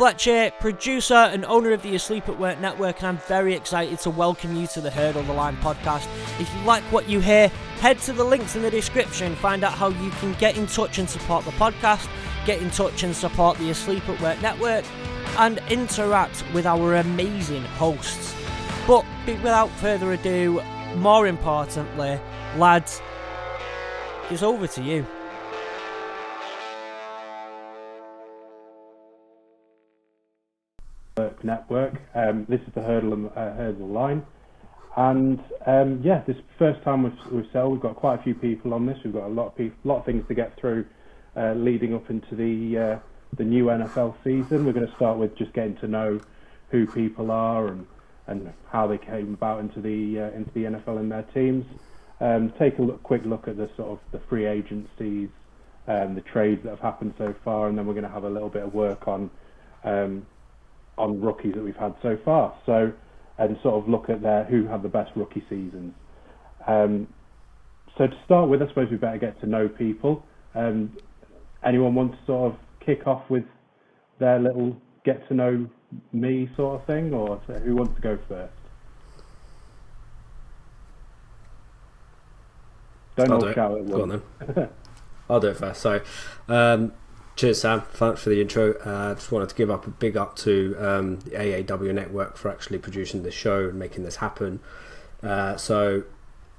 Fletch here, producer and owner of the Asleep at Work Network, and I'm very excited to welcome you to the Hurdle the Line podcast. If you like what you hear, head to the links in the description, find out how you can get in touch and support the podcast, get in touch and support the Asleep at Work Network, and interact with our amazing hosts. But without further ado, more importantly, lads, it's over to you. Network. This is the Hurdle Line, and this is the first time we've sailed. We've got quite a few people on this. We've got a lot of things to get through leading up into the new NFL season. We're going to start with just getting to know who people are and how they came about into the NFL and their teams. Take a quick look at the sort of the free agencies, the trades that have happened so far, and then we're going to have a little bit of work on rookies that we've had so far. So, and sort of look at who had the best rookie seasons. So to start with, I suppose we better get to know people. Anyone want to sort of kick off with their little get to know me sort of thing, or who wants to go first? Don't all shout at once. Go on then. I'll do it first. So, cheers, Sam. Thanks for the intro. Just wanted to give a big up to the AAW network for actually producing this show and making this happen. So,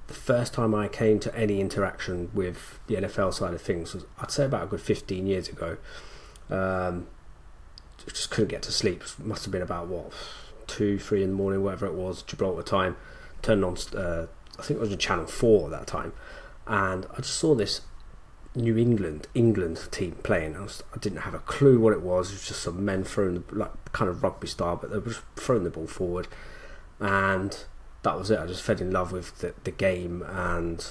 the first time I came to any interaction with the NFL side of things was, I'd say, about a good 15 years ago. Just couldn't get to sleep. Must have been about 2, 3 in the morning, whatever it was, Gibraltar time. Turned on, I think it was on Channel 4 at that time, and I just saw this New England team playing. I didn't have a clue what it was. It was just some men throwing kind of rugby style, but they were just throwing the ball forward, and that was it. I just fell in love with the game, and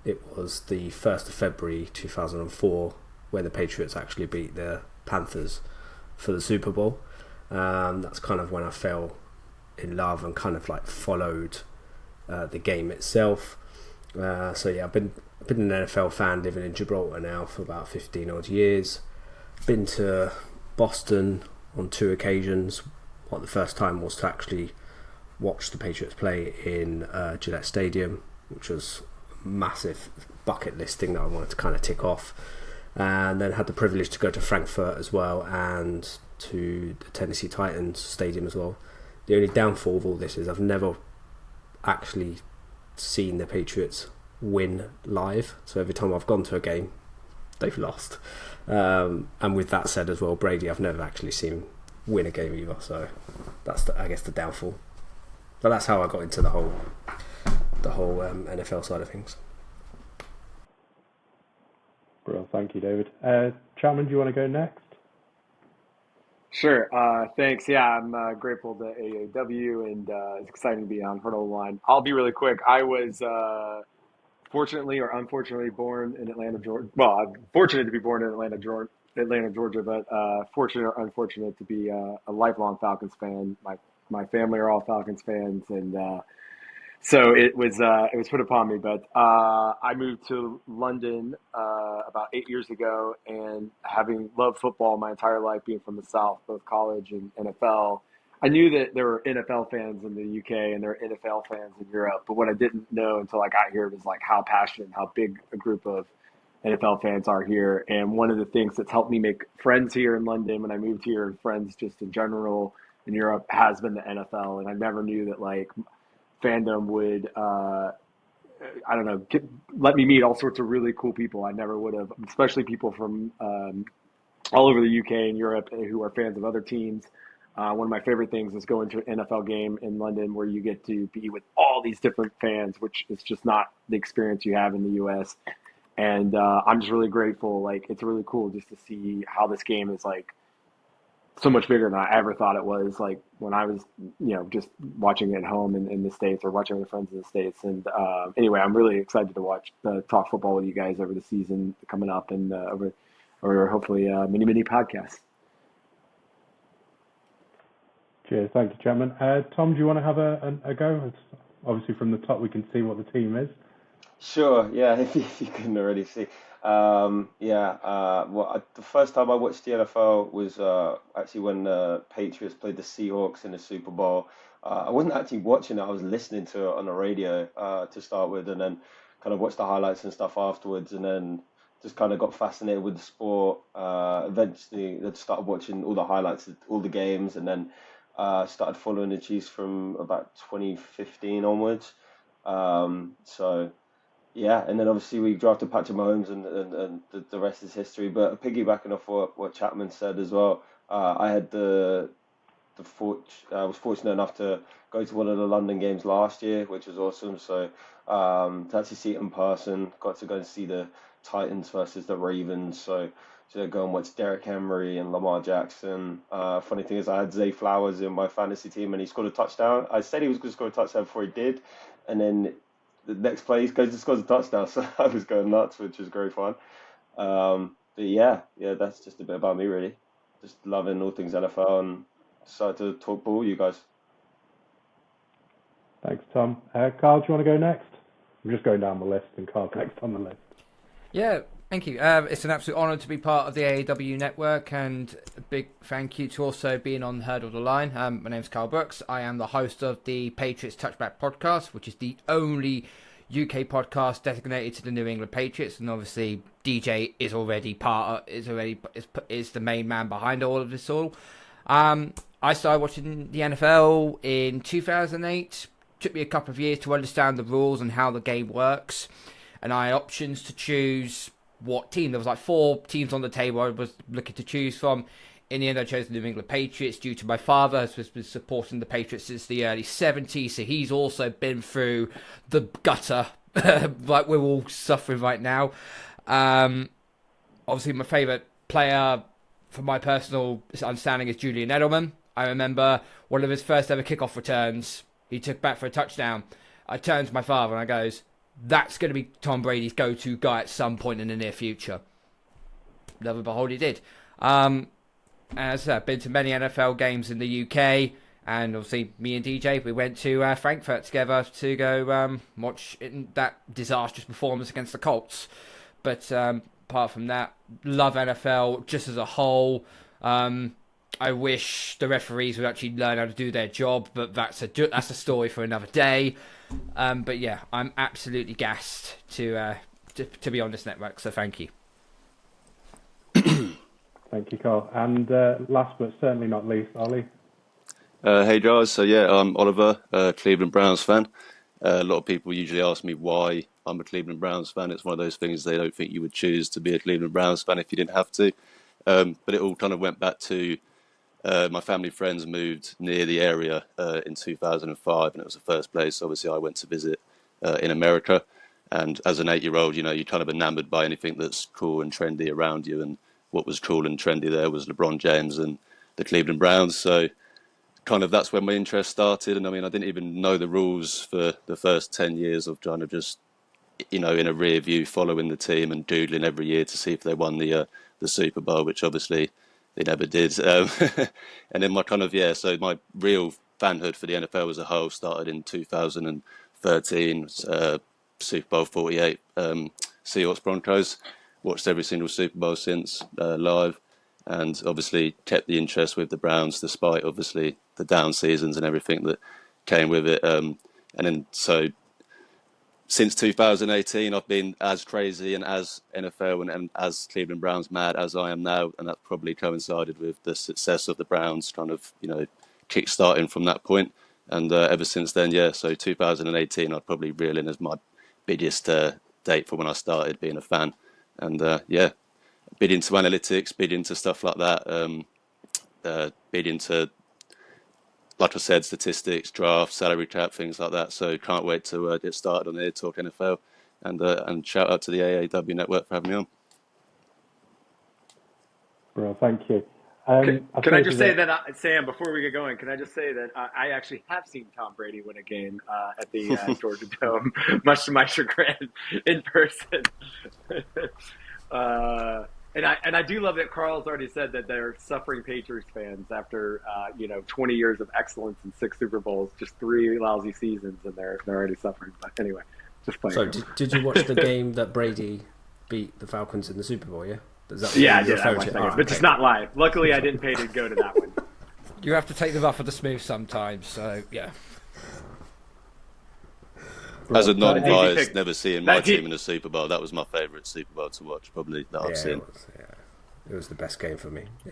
it was the 1st of February 2004 when the Patriots actually beat the Panthers for the Super Bowl. That's kind of when I fell in love and kind of like followed the game itself. So yeah, I've been an NFL fan living in Gibraltar now for about 15 odd years. Been to Boston on 2 occasions. The first time was to actually watch the Patriots play in Gillette Stadium, which was a massive bucket list thing that I wanted to kind of tick off. And then had the privilege to go to Frankfurt as well, and to the Tennessee Titans Stadium as well. The only downfall of all this is I've never actually seen the Patriots win live. So every time I've gone to a game, they've lost. And with that said as well, Brady, I've never actually seen win a game either. So that's I guess the downfall. But that's how I got into the whole NFL side of things. Well, thank you, David. Chapman, do you want to go next? Sure. Thanks. Yeah, I'm grateful to AAW, and it's exciting to be on Hurdle Line. I'll be really quick. I was fortunately or unfortunately born in Atlanta, Georgia. Well, I'm fortunate to be born in Atlanta, Georgia, but fortunate or unfortunate to be a lifelong Falcons fan. My family are all Falcons fans, and so it was put upon me. But I moved to London about 8 years ago, and having loved football my entire life, being from the South, both college and NFL, I knew that there were NFL fans in the UK and there were NFL fans in Europe. But what I didn't know until I got here was like how passionate, how big a group of NFL fans are here. And one of the things that's helped me make friends here in London when I moved here, and friends just in general in Europe, has been the NFL. And I never knew that like fandom would let me meet all sorts of really cool people. I never would have, especially people from all over the UK and Europe who are fans of other teams. One of my favorite things is going to an NFL game in London where you get to be with all these different fans, which is just not the experience you have in the US. And I'm just really grateful. Like, it's really cool just to see how this game is like so much bigger than I ever thought it was, like when I was, just watching it at home in the States or watching with friends in the States. And anyway, I'm really excited to talk football with you guys over the season coming up, and or hopefully many podcasts. Cheers. Thank you, Chapman. Tom, do you want to have a go? It's obviously from the top we can see what the team is. Sure, yeah, if you couldn't already see. The first time I watched the NFL was actually when the Patriots played the Seahawks in the Super Bowl. I wasn't actually watching it; I was listening to it on the radio to start with, and then kind of watched the highlights and stuff afterwards, and then just kind of got fascinated with the sport. Eventually, I started watching all the highlights, of all the games, and then started following the Chiefs from about 2015 onwards. So. Yeah, and then obviously we drafted Patrick Mahomes, and the rest is history. But piggybacking off what Chapman said as well, I had I was fortunate enough to go to one of the London games last year, which was awesome. So to actually see it in person, got to go and see the Titans versus the Ravens. So to go and watch Derrick Henry and Lamar Jackson. Funny thing is, I had Zay Flowers in my fantasy team, and he scored a touchdown. I said he was going to score a touchdown before he did, and then the next play he goes and scores a touchdown. So I was going nuts, which was great fun. But yeah, that's just a bit about me, really. Just loving all things NFL, and decided to talk ball, you guys. Thanks, Tom. Karl, do you want to go next? I'm just going down the list, and Karl's next on the list. Yeah, thank you. It's an absolute honour to be part of the AAW network, and a big thank you to also being on Hurdle the Line. My name's Karl Brooks. I am the host of the Patriots Touchback podcast, which is the only UK podcast designated to the New England Patriots, and obviously DJ is already is the main man behind all of this all. I started watching the NFL in 2008. Took me a couple of years to understand the rules and how the game works, and I had options to choose what team. There was like 4 teams on the table I was looking to choose from. In the end, I chose the New England Patriots due to my father, who's been supporting the Patriots since the early 70s, so he's also been through the gutter like we're all suffering right now. Obviously, my favourite player, from my personal understanding, is Julian Edelman. I remember one of his first ever kickoff returns he took back for a touchdown. I turned to my father and I goes, that's going to be Tom Brady's go-to guy at some point in the near future. Lo and behold, he did. As I said, I've been to many NFL games in the UK, and obviously me and DJ, we went to Frankfurt together to go watch that disastrous performance against the Colts. But apart from that, love NFL just as a whole. I wish the referees would actually learn how to do their job, but that's a story for another day. But yeah, I'm absolutely gassed to be on this network, so thank you. Thank you, Karl. And last but certainly not least, Oli. Hey guys, so yeah, I'm Oliver, Cleveland Browns fan. A lot of people usually ask me why I'm a Cleveland Browns fan. It's one of those things they don't think you would choose to be a Cleveland Browns fan if you didn't have to. But it all kind of went back to my family friends moved near the area in 2005, and it was the first place obviously I went to visit in America. And as an 8-year-old, you know, you're kind of enamored by anything that's cool and trendy around you. And what was cool and trendy there was LeBron James and the Cleveland Browns. So kind of that's when my interest started. And I mean, I didn't even know the rules for the first 10 years of kind of just, you know, in a rear view following the team and doodling every year to see if they won the Super Bowl, which obviously they never did. And then my kind of, so my real fanhood for the NFL as a whole started in 2013, Super Bowl 48, Seahawks Broncos. Watched every single Super Bowl since live, and obviously kept the interest with the Browns despite obviously the down seasons and everything that came with it. And then so since 2018, I've been as crazy and as NFL and as Cleveland Browns mad as I am now, and that's probably coincided with the success of the Browns kind of, you know, kick-starting from that point. And ever since then, so 2018 I'd probably reel in as my biggest date for when I started being a fan. And big into analytics, big into stuff like that, big into, like I said, statistics, draft, salary cap, things like that. So can't wait to get started on here, talk NFL, and shout out to the AAW network for having me on. Well, thank you. Can I just say that, Sam, before we get going, can I just say that I actually have seen Tom Brady win a game at the Georgia Dome, much to my chagrin, in person. And I do love that Karl's already said that they're suffering Patriots fans after 20 years of excellence and 6 Super Bowls, just 3 lousy seasons, and they're already suffering. But anyway, just playing. So did you watch the game that Brady beat the Falcons in the Super Bowl. Yeah. Is that Yeah, I what did. you're I referring watched to? that game, but just not live. Luckily, I didn't pay to go to that one. You have to take the rough with the smooth sometimes. So yeah. As a Right. non-biased, pick. never seeing my That's it. team in a Super Bowl, that was my favourite Super Bowl to watch, probably, that I've Yeah, seen. it was the best game for me. Yeah.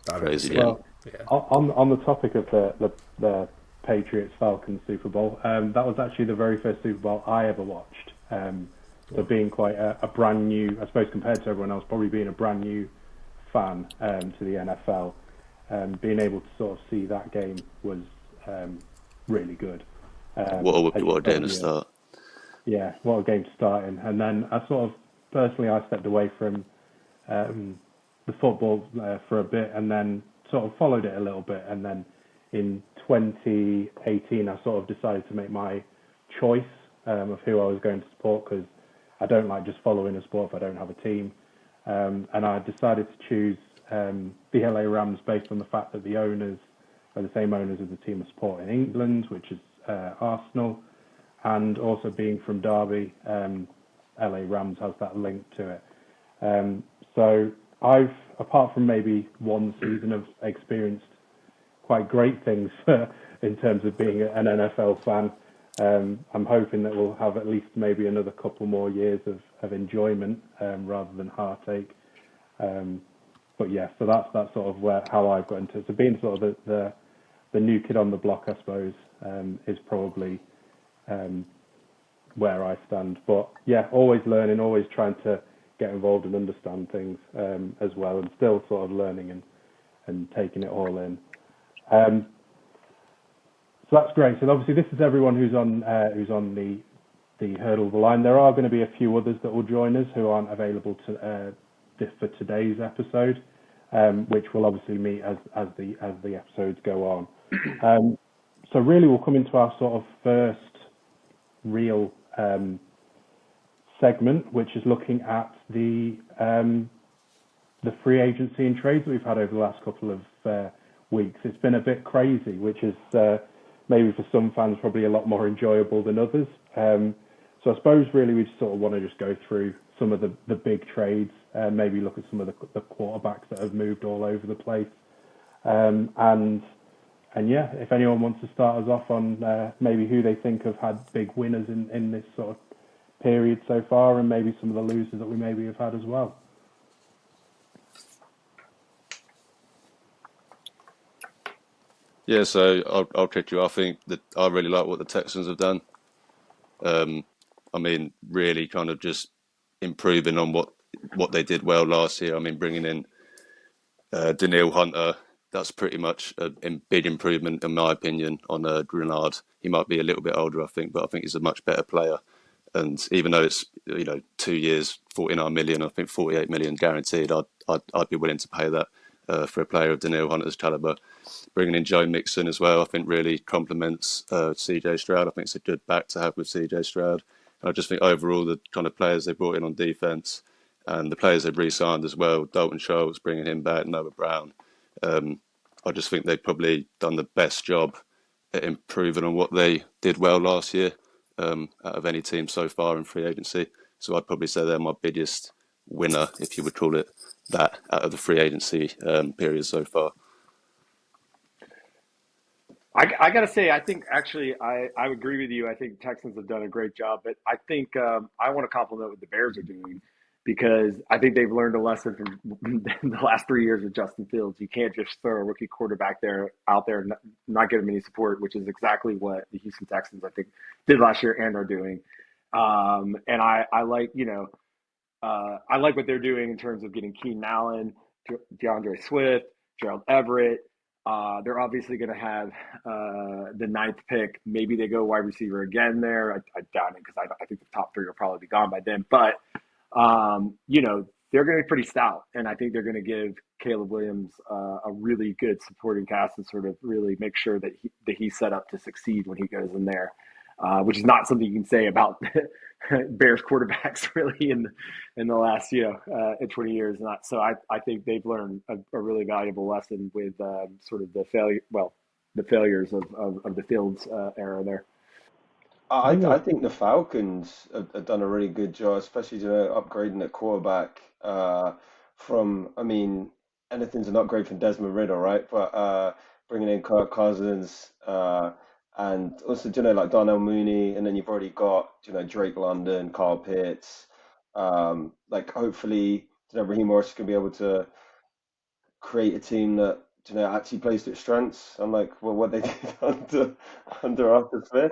That I've ever Crazy seen. game. Well, Yeah. on the topic of the Patriots Falcons Super Bowl, that was actually the very first Super Bowl I ever watched. So being quite a brand new, I suppose compared to everyone else, probably being a brand new fan to the NFL, being able to sort of see that game was really good. What a game to start. Yeah, what a game to start in. And then I sort of, personally, I stepped away from the football for a bit and then sort of followed it a little bit. And then in 2018, I sort of decided to make my choice of who I was going to support, because I don't like just following a sport if I don't have a team. And I decided to choose the LA Rams based on the fact that the owners are the same owners as the team I support in England, which is Arsenal. And also being from Derby, LA Rams has that link to it. So I've, apart from maybe one season, have experienced quite great things in terms of being an NFL fan. I'm hoping that we'll have at least maybe another couple more years of enjoyment rather than heartache. But yeah, so that's sort of how I've got into it. So being sort of the new kid on the block, I suppose, is probably where I stand. But yeah, always learning, always trying to get involved and understand things as well, and still sort of learning and taking it all in. So that's great. So obviously this is everyone who's on the Hurdle of the Line. There are going to be a few others that will join us who aren't available for today's episode, which will obviously meet as the episodes go on. So really we'll come into our sort of first real segment, which is looking at the free agency and trades that we've had over the last couple of weeks. It's been a bit crazy, which is maybe for some fans probably a lot more enjoyable than others. So I suppose really we just sort of want to just go through some of the big trades, maybe look at some of the quarterbacks that have moved all over the place. And yeah, if anyone wants to start us off on maybe who they think have had big winners in this sort of period so far, and maybe some of the losers that we maybe have had as well. Yeah, so I'll kick you off. I think that I really like what the Texans have done. I mean, really kind of just improving on what they did well last year. I mean, bringing in Daniil Hunter, that's pretty much a big improvement in my opinion on Grenard. He might be a little bit older, I think, but I think he's a much better player. And even though it's 2 years, 49 million, I think 48 million guaranteed, I'd be willing to pay that for a player of Daniil Hunter's caliber. Bringing in Joe Mixon as well, I think really complements CJ Stroud. I think it's a good back to have with CJ Stroud. And I just think overall the kind of players they brought in on defense and the players they've re-signed as well, Dalton Schultz, bringing him back, Noah Brown. I just think they've probably done the best job at improving on what they did well last year out of any team so far in free agency. So I'd probably say they're my biggest winner, if you would call it that, out of the free agency period so far. I got to say, I think actually I agree with you. I think Texans have done a great job, but I think I want to compliment what the Bears are doing, because I think they've learned a lesson from the last 3 years with Justin Fields. You can't just throw a rookie quarterback out there and not give him any support, which is exactly what the Houston Texans, I think, did last year and are doing. And I like, I like what they're doing in terms of getting Keenan Allen, DeAndre Swift, Gerald Everett. They're obviously going to have the ninth pick. Maybe they go wide receiver again there. I doubt it, because I think the top three will probably be gone by then. But, they're going to be pretty stout. And I think they're going to give Caleb Williams a really good supporting cast and sort of really make sure that he's set up to succeed when he goes in there, which is not something you can say about Bears quarterbacks really in the last 20 years. So I think they've learned a really valuable lesson with sort of the failures of the Fields era there. I think I think the Falcons have done a really good job, especially upgrading at quarterback. From I mean, anything's an upgrade from Desmond Riddle, right? But bringing in Kirk Cousins, and also like Darnell Mooney, and then you've already got Drake London, Carl Pitts. Like hopefully, Raheem Morris is gonna be able to create a team that actually plays to its strengths, unlike what they did under Arthur Smith.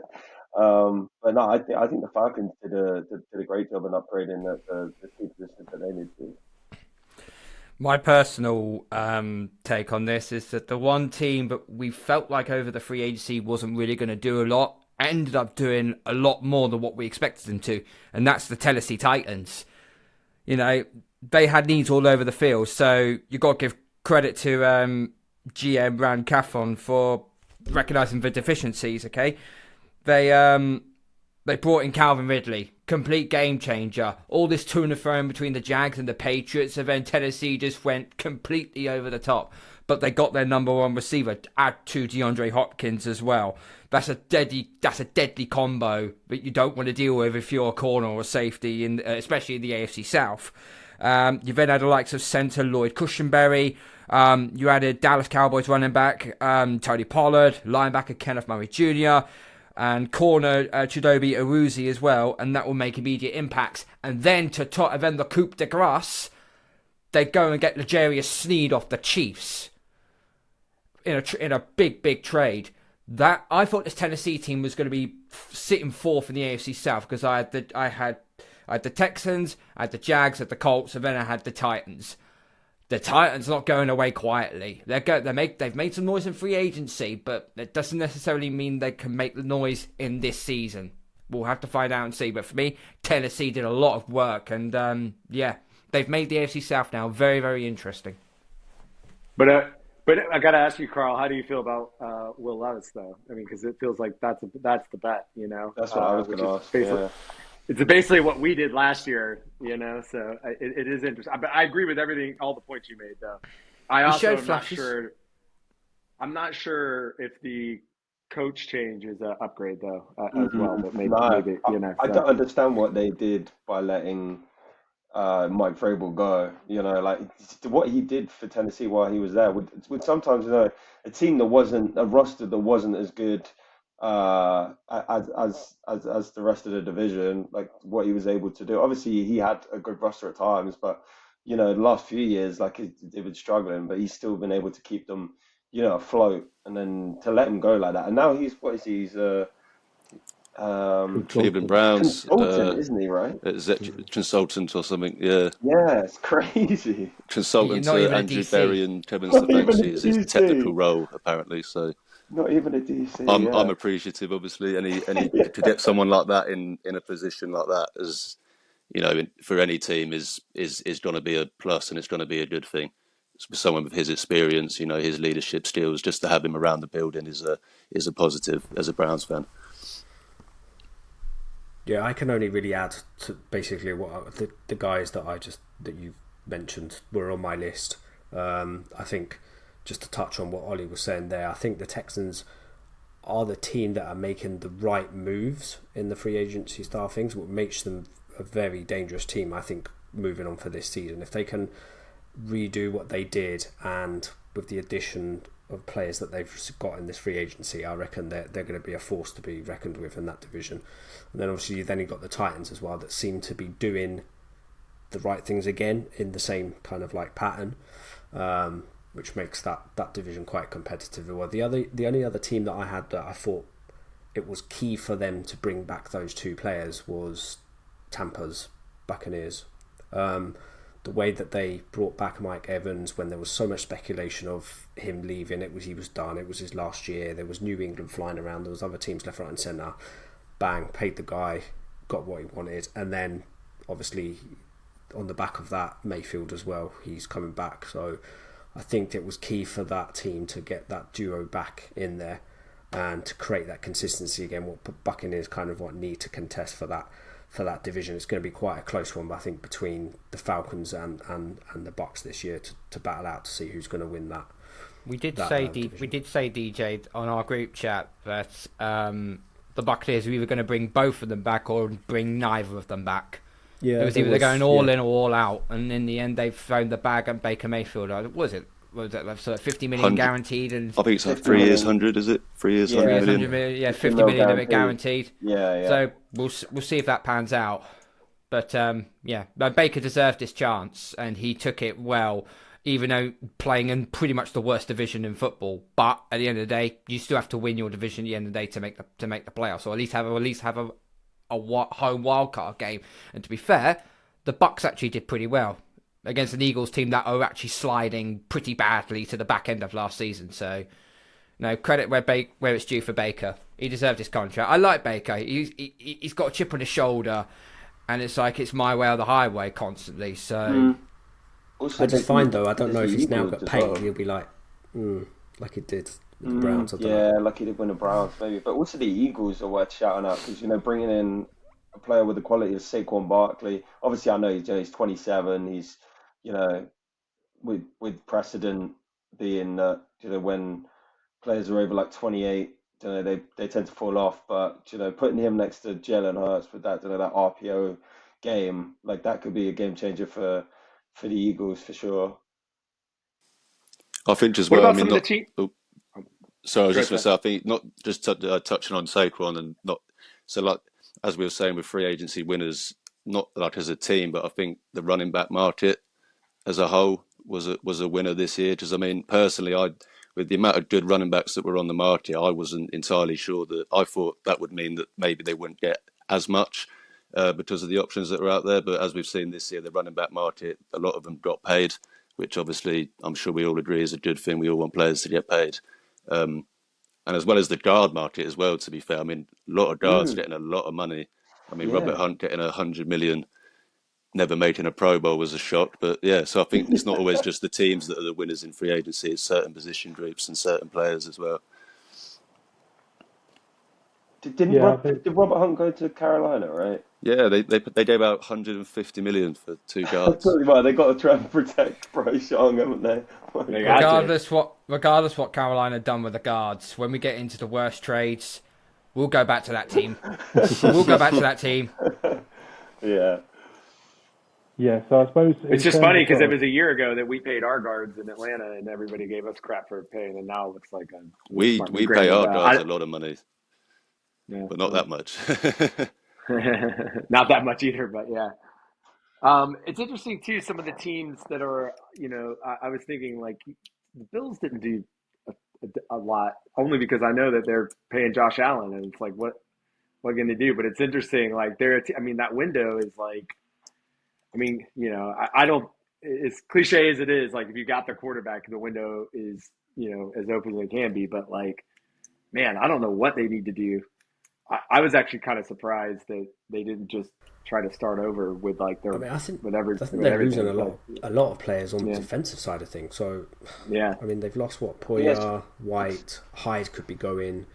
But no, I think the Falcons did a great job in upgrading the key positions that they need to. My personal take on this is that the one team that we felt like over the free agency wasn't really going to do a lot ended up doing a lot more than what we expected them to, and that's the Tennessee Titans. They had needs all over the field, so you got to give credit to GM Ran Caffon for recognising the deficiencies. Okay, they brought in Calvin Ridley, complete game changer. All this to and fro between the Jags and the Patriots, and then Tennessee just went completely over the top. But they got their number one receiver, add to DeAndre Hopkins as well. That's a deadly combo that you don't want to deal with if you're a corner or a safety, especially in the AFC South. You then had the likes of centre Lloyd Cushenberry. You added Dallas Cowboys running back Tony Pollard, linebacker Kenneth Murray Jr., and corner Chidobe Awuzie as well, and that will make immediate impacts. And then then the coup de grace, they go and get L'Jarius Sneed off the Chiefs in a big trade. That I thought this Tennessee team was going to be sitting fourth in the AFC South, because I had the Texans, I had the Jags, I had the Colts, and then I had the Titans. The Titans not going away quietly. They've made some noise in free agency, but it doesn't necessarily mean they can make the noise in this season. We'll have to find out and see. But for me, Tennessee did a lot of work, and they've made the AFC South now very, very interesting. But I got to ask you, Karl, how do you feel about Will Levis, though? I mean, because it feels like that's the bet, That's what I was going to ask. Yeah. It's basically what we did last year, so it is interesting. But I agree with all the points you made, though. I also I'm not sure if the coach change is an upgrade, though, as well. But maybe I don't understand what they did by letting Mike Vrabel go. Like what he did for Tennessee while he was there would sometimes, a team that wasn't a roster that wasn't as good as the rest of the division, like what he was able to do. Obviously, he had a good roster at times, but the last few years, like it was struggling, but he's still been able to keep them, afloat. And then to let him go like that, and now he's Cleveland Browns consultant, isn't he? Right? Consultant or something. Yeah. Yeah, it's crazy. Consultant to Andrew Berry and Kevin Stefanski is his technical role, apparently. So. Not even a DC. I'm appreciative, obviously. Any to get someone like that in a position like that, as for any team is going to be a plus, and it's going to be a good thing. Someone with his experience, his leadership skills, just to have him around the building is a positive as a Browns fan. Yeah, I can only really add to basically what the guys that you mentioned were on my list. I think. Just to touch on what Oli was saying there, I think the Texans are the team that are making the right moves in the free agency style things, what makes them a very dangerous team, I think, moving on for this season. If they can redo what they did, and with the addition of players that they've got in this free agency, I reckon they're going to be a force to be reckoned with in that division. And then obviously you've got the Titans as well, that seem to be doing the right things again in the same kind of like pattern. Which makes that division quite competitive. Well, the only other team that I had that I thought it was key for them to bring back those two players was Tampa's Buccaneers. The way that they brought back Mike Evans when there was so much speculation of him leaving, he was done. It was his last year. There was New England flying around. There was other teams left, right, and centre. Bang, paid the guy, got what he wanted, and then obviously on the back of that, Mayfield as well. He's coming back, so. I think it was key for that team to get that duo back in there and to create that consistency again. What Buccaneers kind of need to contest for that division. It's going to be quite a close one, but I think between the Falcons and the Bucs this year to battle out to see who's going to win that. We did say DJ on our group chat that the Buccaneers were either going to bring both of them back or bring neither of them back. Yeah, It was either they're going all in or all out, and in the end they've thrown the bag at Baker Mayfield. What was it? Was it like, so 50 million 100. guaranteed? And I think it's like 3 years, 100, is it? 3 years, Yeah. 100 100 million. million, yeah, 50 50 million of it guaranteed. guaranteed. Yeah. So we'll see if that pans out. But but Baker deserved this chance, and he took it well, even though playing in pretty much the worst division in football. But at the end of the day, you still have to win your division at the end of the day to make the playoffs, or at least have a home wildcard game. And to be fair, the Bucks actually did pretty well against an Eagles team that are actually sliding pretty badly to the back end of last season. So, no, credit where it's due for Baker. He deserved his contract. I like Baker. He's got a chip on his shoulder, and it's like it's my way or the highway constantly. So, Also, I just find though, I don't know there's if the he's now Eagles got as paid. well. He'll be like he did with the Browns. I don't know. Yeah, like he did win the Browns, maybe. But also the Eagles are worth shouting out because bringing in a player with the quality of Saquon Barkley. Obviously, I know he's 27. He's with precedent being that when players are over like 28, they tend to fall off. But putting him next to Jalen Hurts with that that RPO game, like that could be a game changer for the Eagles for sure. I think as What well, I about mean, some of the not. team? Oh, sorry, I was Go just going to ahead. say, I think not just touching on Saquon and not. So, like, as we were saying with free agency winners, not like as a team, but I think the running back market as a whole was a winner this year. Because, I mean, personally, with the amount of good running backs that were on the market, I wasn't entirely sure that. I thought that would mean that maybe they wouldn't get as much because of the options that were out there. But as we've seen this year, the running back market, a lot of them got paid, which obviously I'm sure we all agree is a good thing. We all want players to get paid. And as well as the guard market as well, to be fair. I mean, a lot of guards getting a lot of money. I mean, Robert Yeah. Hunt getting 100 million, never making a Pro Bowl was a shock. But yeah, so I think it's not always just the teams that are the winners in free agency. It's certain position groups and certain players as well. Did Robert Hunt go to Carolina, right? Yeah, they gave out 150 million for 2 I guards. tell you what, they got to try and protect Bryce Young, haven't they? They got to. regardless what Carolina done with the guards, when we get into the worst trades, we'll go back to that team. Yeah. Yeah, so I suppose It's just funny because it was a year ago that we paid our guards in Atlanta, and everybody gave us crap for paying, and now it looks like We pay our guards a lot of money, but not that much. Not that much either, but yeah. It's interesting too. Some of the teams that are, I was thinking like the Bills didn't do a lot, only because I know that they're paying Josh Allen, and it's like what can they do? But it's interesting. Like I mean, that window is like, I mean, I don't. As cliche as it is, like if you got the quarterback, the window is as open as it can be. But like, man, I don't know what they need to do. I was actually kind of surprised that they didn't just try to start over with like their. I mean, I think with they're losing everything. a lot of players on the defensive side of things. So, Yeah. I mean, they've lost Poyer, White, Hyde could be going.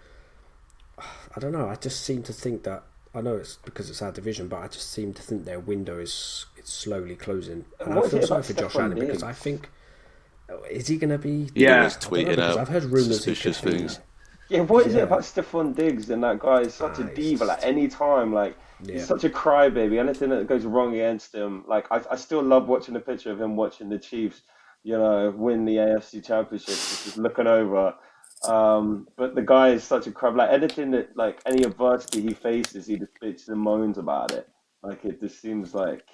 I don't know. I just seem to think that I know it's because it's our division, but I just seem to think their window is slowly closing, and I feel sorry for Josh Allen because I think is he going to be? Yeah, he's tweeting out I've heard rumors suspicious things. Yeah, what is it about Stephon Diggs and that guy is such a diva? Like any time, like he's such a crybaby. Anything that goes wrong against him, like I still love watching the picture of him watching the Chiefs, win the AFC Championship, just looking over. But the guy is such a crap. Like anything that, like any adversity he faces, he just bitches and moans about it. Like it just seems like,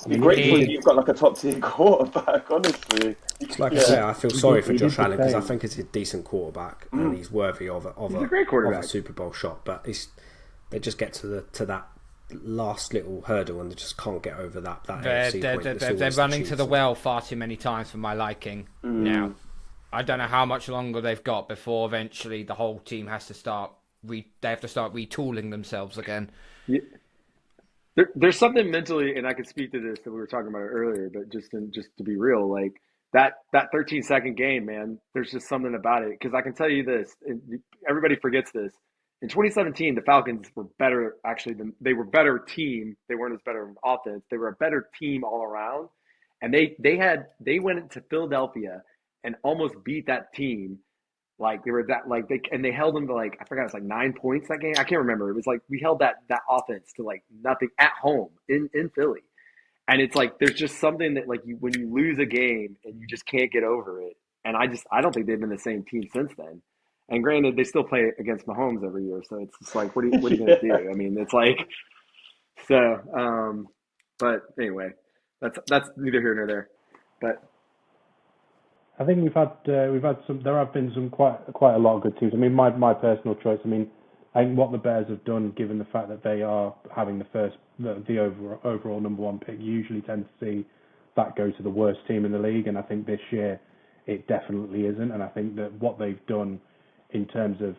be grateful you've got like a top tier quarterback. Honestly, it's like I say, I feel sorry for Josh Allen because I think he's a decent quarterback and he's worthy of a great quarterback. Of a Super Bowl shot. But they just get to that last little hurdle and they just can't get over that. They're running to the well far too many times for my liking. Now, I don't know how much longer they've got before eventually the whole team has to start. They have to start retooling themselves again. Yeah. There's something mentally, and I could speak to this that we were talking about earlier, but just to be real, like that 13-second game, man, there's just something about it. Because I can tell you this, and everybody forgets this. In 2017, the Falcons were better actually than they were a better team. They weren't as better in offense. They were a better team all around, and they went into Philadelphia and almost beat that team. Like they were that like they held them to like I forgot it's like 9 points that game. I can't remember. It was like we held that offense to like nothing at home in Philly. And it's like there's just something that like you when you lose a game and you just can't get over it. And I don't think they've been the same team since then. And granted, they still play against Mahomes every year, so it's just like what are you gonna do? I mean, it's like so. But anyway, that's neither here nor there. But I think we've had some. There have been some quite a lot of good teams. I mean, my personal choice. I mean, I think what the Bears have done, given the fact that they are having the overall number one pick, you usually tend to see that go to the worst team in the league. And I think this year it definitely isn't. And I think that what they've done in terms of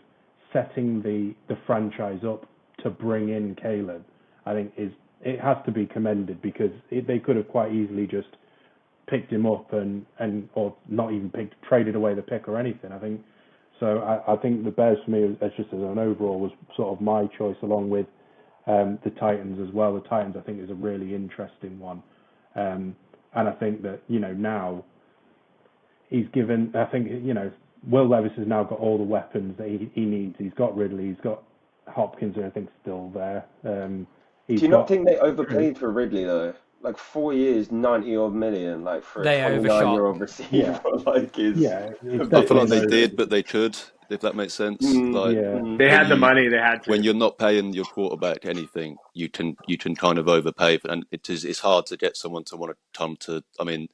setting the franchise up to bring in Caleb, I think it has to be commended because they could have quite easily just picked him up and or not even traded away the pick or anything. I think so. I think the Bears for me, as just as an overall, was sort of my choice along with the Titans as well. The Titans I think is a really interesting one, and I think that now he's given. I think Will Levis has now got all the weapons that he needs. He's got Ridley. He's got Hopkins, who I think still there. Do you not think they overpaid for Ridley though? Like 4 years, 90-odd million, like for a 29-year-old receiver. Yeah. I feel like they did, but they could, if that makes sense. They had the money, they had to. When you're not paying your quarterback anything, you can kind of overpay, and it's hard to get someone to want to come to. I mean,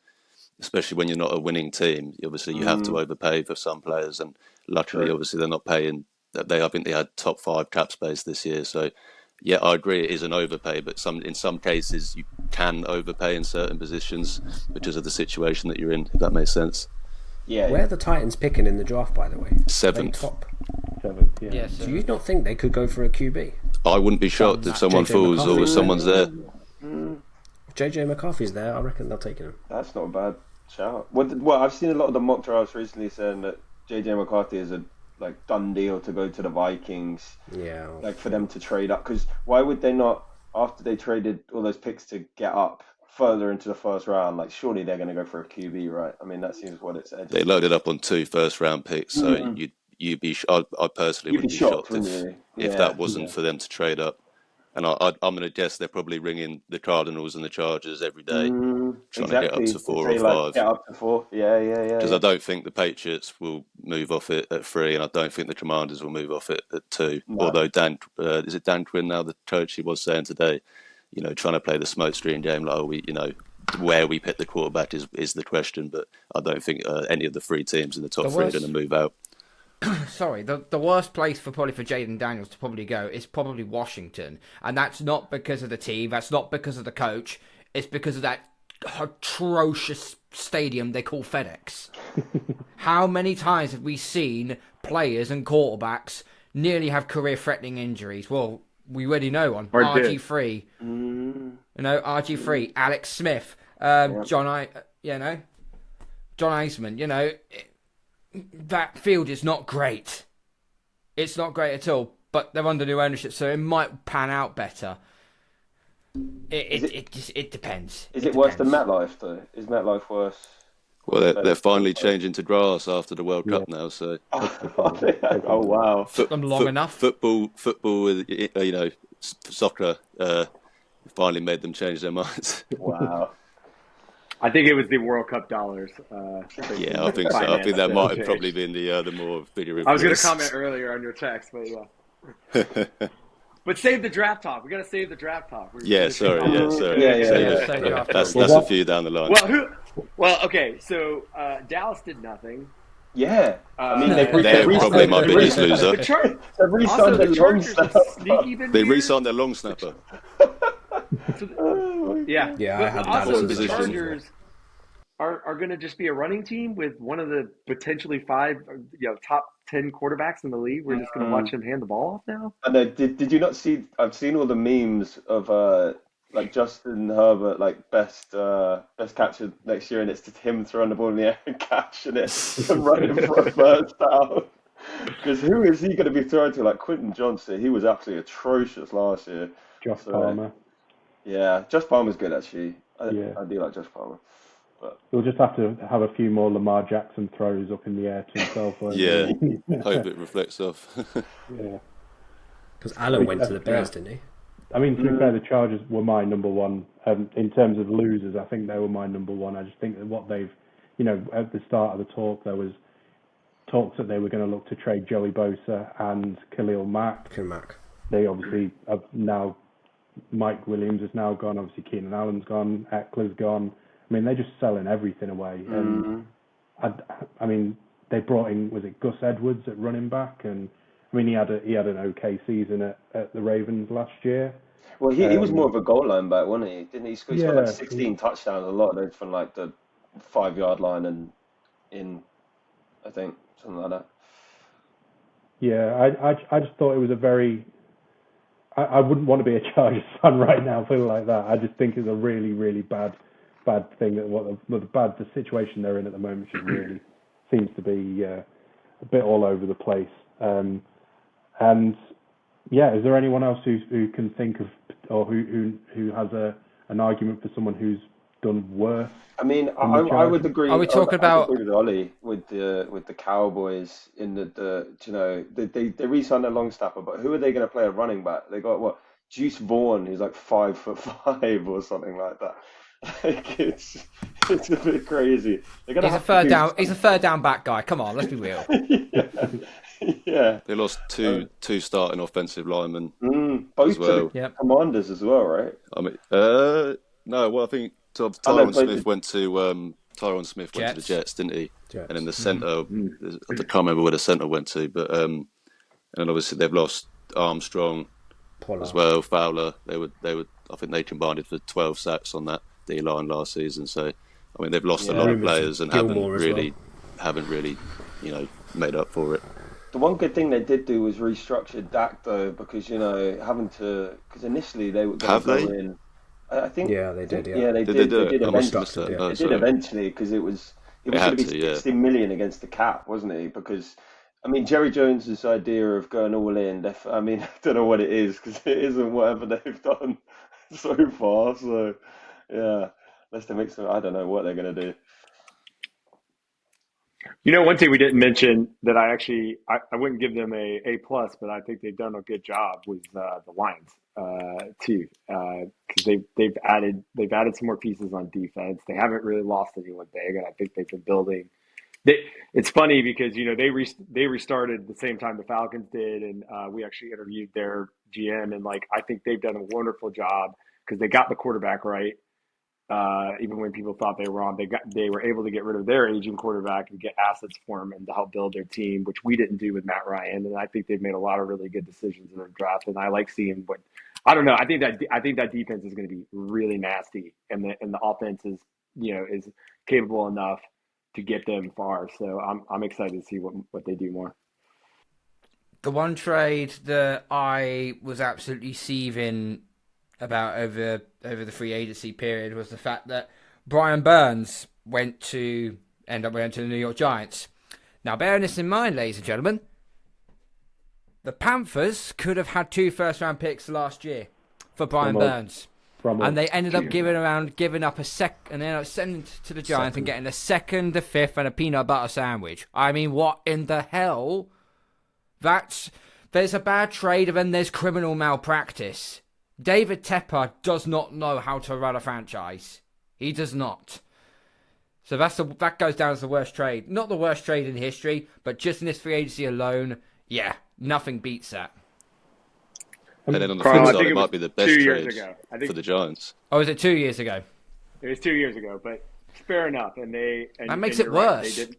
especially when you're not a winning team, obviously you have to overpay for some players, and luckily, obviously, they're not paying. I think they had top 5 cap space this year, so. Yeah, I agree. It is an overpay, but in some cases you can overpay in certain positions because of the situation that you're in. If that makes sense. Yeah. Where are the Titans picking in the draft, by the way? 7th. Top. 7th. Yeah. Yes. Do you not think they could go for a QB? I wouldn't be shocked if someone falls or if someone's there. If JJ McCarthy's there, I reckon they'll take him. That's not a bad shout. Well, I've seen a lot of the mock drafts recently saying that JJ McCarthy is a done deal to go to the Vikings. Yeah. Like for them to trade up, because why would they not, after they traded all those picks to get up further into the first round, like surely they're going to go for a QB, right? I mean, that seems what it's. They loaded up on 2 first-round picks, so you'd be. I personally would be shocked if that wasn't for them to trade up. And I'm going to guess they're probably ringing the Cardinals and the Chargers every day, trying to get up to 4 or 5. Get up to 4, yeah. Because I don't think the Patriots will move off it at 3, and I don't think the Commanders will move off it at 2. No. Although is it Dan Quinn now, the coach, he was saying today, trying to play the smokescreen game, like where we pick the quarterback is the question. But I don't think any of the 3 teams in the top 3 are going to move out. Sorry, the worst place for Jaden Daniels to probably go is probably Washington, and that's not because of the team, that's not because of the coach, it's because of that atrocious stadium they call FedEx. How many times have we seen players and quarterbacks nearly have career-threatening injuries? Well, we already know one. RG3, RG3, Alex Smith, John Eisman. That field is not great. It's not great at all, but they're under new ownership, so it might pan out better. It depends. Is it worse than MetLife, though? Is MetLife worse? Well, they're finally changing to grass after the World Cup now, so... Oh, wow. Took them long enough. Football, soccer finally made them change their minds. Wow. I think it was the World Cup dollars. Yeah, I think so. I think that might have probably been the more bigger influence. I was going to comment earlier on your text, but yeah. But save the draft talk. We got to save the draft talk. Sorry. Yeah. That's a few down the line. Okay. So Dallas did nothing. Yeah. I mean, they're probably my biggest loser. The Chargers are sneaky. They re-signed their long snapper. Yeah. I have also the Chargers are going to just be a running team with one of the potentially 5, top 10 quarterbacks in the league. We're just going to watch him hand the ball off now. I know. Did you not see? I've seen all the memes of like Justin Herbert, like best catcher next year, and it's just him throwing the ball in the air and catching it and running for a first down. Because who is he going to be throwing to? Like Quentin Johnson, he was absolutely atrocious last year. Josh Palmer. Yeah, Josh Palmer's good actually. I do like Josh Palmer. But He'll just have to have a few more Lamar Jackson throws up in the air to himself. won't Yeah, he? hope it reflects off. Yeah. Because Allen went to the Bears, didn't he? I mean, to be fair, the Chargers were my number one. In terms of losers, I think they were my number one. I just think that what they've, at the start of the talk, there was talks that they were going to look to trade Joey Bosa and Khalil Mack. They obviously have now, Mike Williams is now gone, obviously Keenan Allen's gone, Eckler's gone. I mean, they're just selling everything away. And I mean, they brought in, was it Gus Edwards at running back? And I mean, he had an okay season at the Ravens last year. Well, he was more of a goal line back, wasn't he? Didn't he? He scored like 16 he, touchdowns, a lot of those from like the 5-yard line and in, I think, something like that. Yeah, I just thought it was a very. I wouldn't want to be a Chargers fan right now, feeling like that. I just think it's a really, really bad thing that the situation they're in at the moment just really seems to be a bit all over the place. And yeah, is there anyone else who can think of or who has an argument for someone who's done worse? I mean, I would agree. Are we talking about? I would agree with Oli with the Cowboys in they re-signed their long snapper, but who are they going to play a running back? They got what, Juice Vaughn, who's like 5'5" or something like that. Like it's a bit crazy. He's a third down back guy. Come on, let's be real. Yeah. They lost two starting offensive linemen both as well. To the Commanders as well, right? I mean, no. Well, I think Tyron Smith went to the Jets, didn't he? And then the centre, I can't remember where the centre went to, but and obviously they've lost Armstrong as well, Fowler. They were. I think they combined for 12 sacks on that D line last season. So, I mean, they've lost a lot of players and haven't really, made up for it. The one good thing they did do was restructure Dak, though, because because initially they were going to go in. I think. Yeah, they did. Yeah, they did. They did eventually. They did eventually because it was going to be 60 million against the cap, wasn't it? Because I mean, Jerry Jones's idea of going all in. I mean, I don't know what it is because it isn't whatever they've done so far. So yeah, unless they make some, I don't know what they're going to do. One thing we didn't mention that I wouldn't give them a plus, but I think they've done a good job was the Lions too, because they've added some more pieces on defense. They haven't really lost anyone big, and I think they've been building. It's funny because they restarted the same time the Falcons did, and we actually interviewed their GM, and I think they've done a wonderful job because they got the quarterback right. Even when people thought they were wrong, they were able to get rid of their aging quarterback and get assets for him and to help build their team, which we didn't do with Matt Ryan. And I think they've made a lot of really good decisions in their draft. And I like seeing I don't know. I think that defense is going to be really nasty, and the offense is capable enough to get them far. So I'm excited to see what they do more. The one trade that I was absolutely seething about over the free agency period was the fact that Brian Burns end up going to the New York Giants. Now, bearing this in mind, ladies and gentlemen, the Panthers could have had 2 first-round picks last year for Brian Burns. And they ended up giving up a second, and they ended up sending to the Giants and getting a second, a fifth, and a peanut butter sandwich. I mean, what in the hell? There's a bad trade, and then there's criminal malpractice. David Tepper does not know how to run a franchise. He does not. So that goes down as the worst trade. Not the worst trade in history, but just in this free agency alone, yeah, nothing beats that. And then on the Karl, flip side, it might be the best trade for the Giants. Oh, was it 2 years ago? It was 2 years ago, but fair enough. And that makes it worse. Right,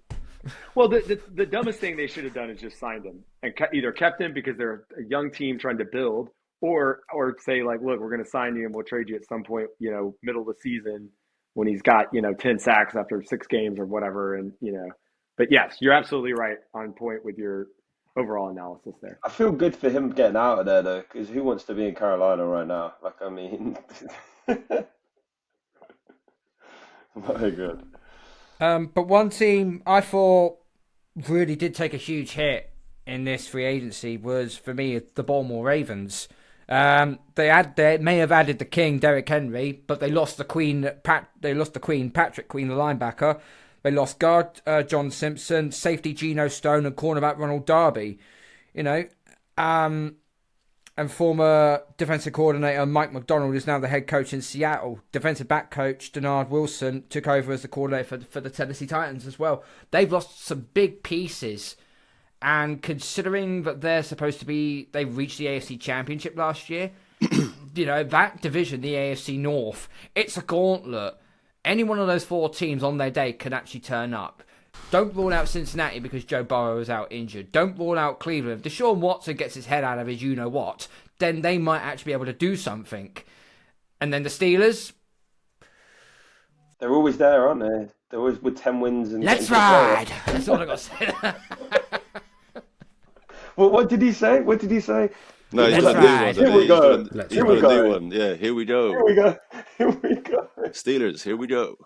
well, the dumbest thing they should have done is just signed him and either kept him because they're a young team trying to build, or say look, we're going to sign you and we'll trade you at some point, middle of the season when he's got 10 sacks after 6 games or whatever, and But yes, you're absolutely right on point with your overall analysis there. I feel good for him getting out of there though, because who wants to be in Carolina right now? I mean, very good. But one team I thought really did take a huge hit in this free agency was, for me, the Baltimore Ravens. They may have added the king, Derrick Henry, but they lost the queen, Patrick Queen, the linebacker. They lost guard John Simpson, safety Geno Stone, and cornerback Ronald Darby. And former defensive coordinator Mike McDonald is now the head coach in Seattle. Defensive back coach Denard Wilson took over as the coordinator for the Tennessee Titans as well. They've lost some big pieces. And considering that they reached the AFC Championship last year, that division, the AFC North, it's a gauntlet. Any one of those 4 teams on their day can actually turn up. Don't rule out Cincinnati because Joe Burrow is out injured. Don't rule out Cleveland. If Deshaun Watson gets his head out of his you-know-what, then they might actually be able to do something. And then the Steelers... They're always there, aren't they? They're always with 10 wins. And let's ride! That's all I got to say. Well, what did he say? No, he's got a new one. Here we go. He's got a new one. Yeah, here we go. Here we go. Steelers, here we go.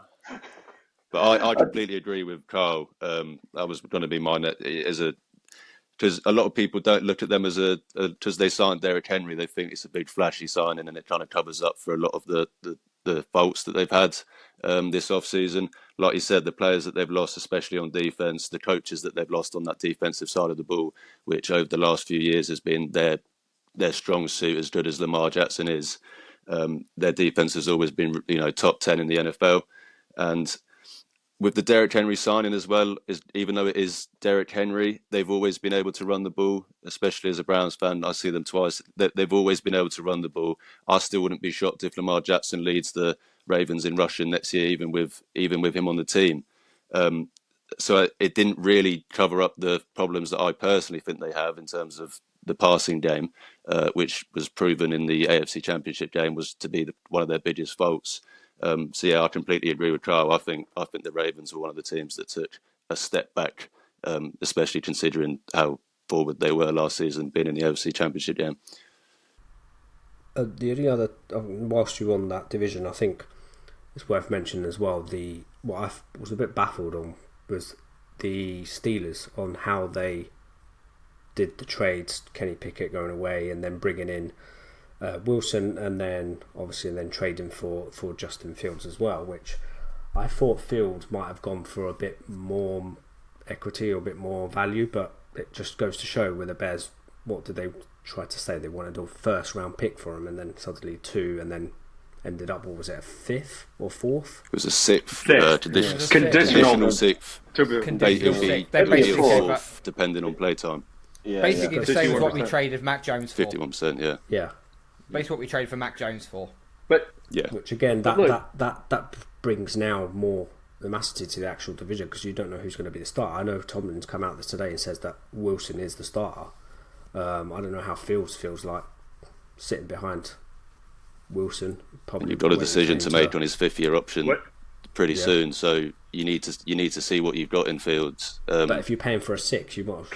But I completely agree with Karl. That was going to be mine because a lot of people don't look at them because they signed Derrick Henry. They think it's a big flashy signing and it kind of covers up for a lot of the faults that they've had this offseason. Like you said, the players that they've lost, especially on defense, the coaches that they've lost on that defensive side of the ball, which over the last few years has been their strong suit, as good as Lamar Jackson is. Their defense has always been, top 10 in the NFL. And with the Derrick Henry signing as well, even though it is Derrick Henry, they've always been able to run the ball, especially as a Browns fan. I see them twice. They've always been able to run the ball. I still wouldn't be shocked if Lamar Jackson leads the Ravens in rushing next year, even with him on the team. So it didn't really cover up the problems that I personally think they have in terms of the passing game, which was proven in the AFC Championship game was to be one of their biggest faults. So yeah, I completely agree with Karl. I think the Ravens were one of the teams that took a step back, especially considering how forward they were last season, being in the AFC Championship game. The only other, whilst you're on that division, I think it's worth mentioning as well. What I was a bit baffled on was the Steelers on how they did the trades, Kenny Pickett going away and then bringing in Wilson and then trading for Justin Fields as well, which I thought Fields might have gone for a bit more equity or a bit more value, but it just goes to show with the Bears, what did they try to say? They wanted a first round pick for him and then suddenly 2 and then ended up, what was it, a 5th or 4th? It was a 6th. Conditional 6th. They basically a 4th, depending on playtime. Yeah, basically the same as what we traded Mac Jones for. 51%, yeah. Yeah. Basically what we traded for Mac Jones for. But yeah, which again that brings now more animosity to the actual division because you don't know who's going to be the starter. I know Tomlin's come out today and says that Wilson is the starter. I don't know how Fields feels like sitting behind Wilson. Probably and you've got a decision to make on his 5th-year option pretty soon, so you need to see what you've got in Fields. But if you're paying for a 6, you might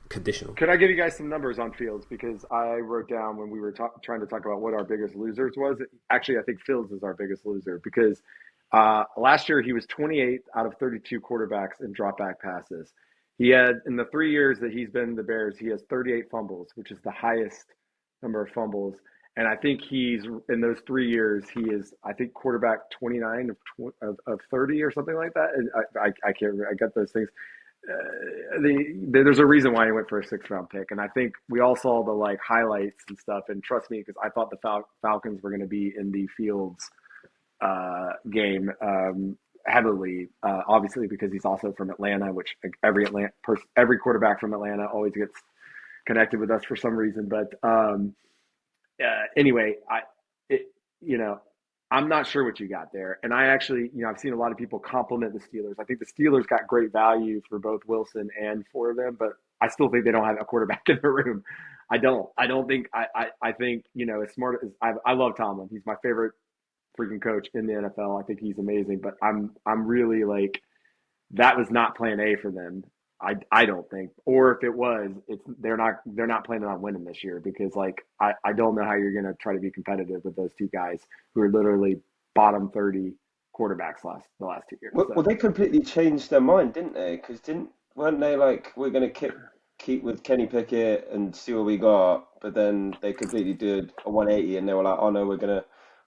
conditional. Can I give you guys some numbers on Fields? Because I wrote down when we were trying to talk about what our biggest losers was. Actually, I think Fields is our biggest loser because last year he was 28th out of 32 quarterbacks in drop back passes. He had, in the 3 years that he's been in the Bears, he has 38 fumbles, which is the highest number of fumbles. And I think he's, in those 3 years, he is, I think, quarterback 29 of 30 or something like that. And I can't remember. I got those things. There's a reason why he went for a 6th round pick, and I think we all saw the highlights and stuff. And trust me, because I thought the Falcons were going to be in the Fields game heavily, obviously because he's also from Atlanta, which every quarterback from Atlanta always gets connected with us for some reason. But anyway, I'm not sure what you got there. And I actually, I've seen a lot of people compliment the Steelers. I think the Steelers got great value for both Wilson and for them, but I still think they don't have a quarterback in the room. I think, as smart as I love Tomlin. He's my favorite freaking coach in the NFL. I think he's amazing, but I'm really that was not plan A for them. I don't think, or if it was, they're not planning on winning this year because I don't know how you're going to try to be competitive with those two guys who are literally bottom 30 quarterbacks the last 2 years. Well, they completely changed their mind, didn't they? Because weren't they we're going to keep with Kenny Pickett and see what we got, but then they completely did a 180 and they were like, oh no,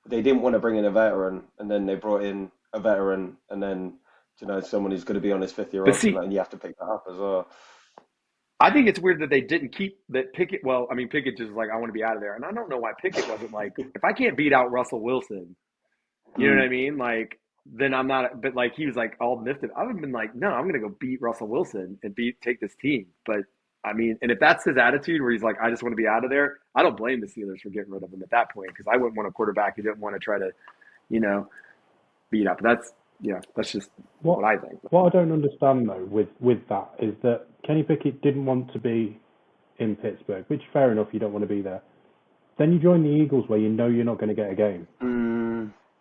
they didn't want to bring in a veteran, and then they brought in a veteran, and then, someone who's going to be on his fifth year But option, see, and you have to pick that up as well. I think it's weird that they didn't keep that Pickett. Well, I mean, Pickett just like, I want to be out of there. And I don't know why Pickett wasn't like, if I can't beat out Russell Wilson, you know what I mean? Like, then I'm not, but like, he was like all miffed. I would have been like, no, I'm going to go beat Russell Wilson and take this team. But I mean, and if that's his attitude where he's like, I just want to be out of there, I don't blame the Steelers for getting rid of him at that point, because I wouldn't want a quarterback who didn't want to try to, beat up. That's just what I think. What I don't understand though with that is that Kenny Pickett didn't want to be in Pittsburgh, which fair enough, you don't want to be there. Then you join the Eagles where you know you're not going to get a game.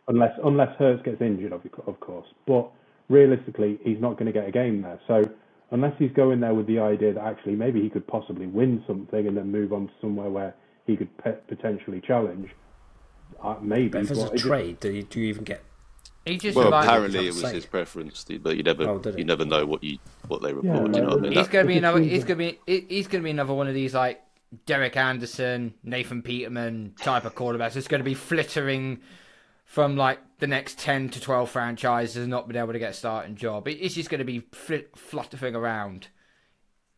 Unless Hurts gets injured, of course. But realistically, he's not going to get a game there. So unless he's going there with the idea that actually maybe he could possibly win something and then move on to somewhere where he could potentially challenge, maybe. But if it's a trade, do you even get? Well, apparently it was his preference, but you never know what they report. Yeah, you know what I mean? He's going to be another one of these like Derek Anderson, Nathan Peterman type of quarterbacks. It's going to be flittering from like the next 10 to 12 franchises and not being able to get a starting job. It's just going to be fluttering around.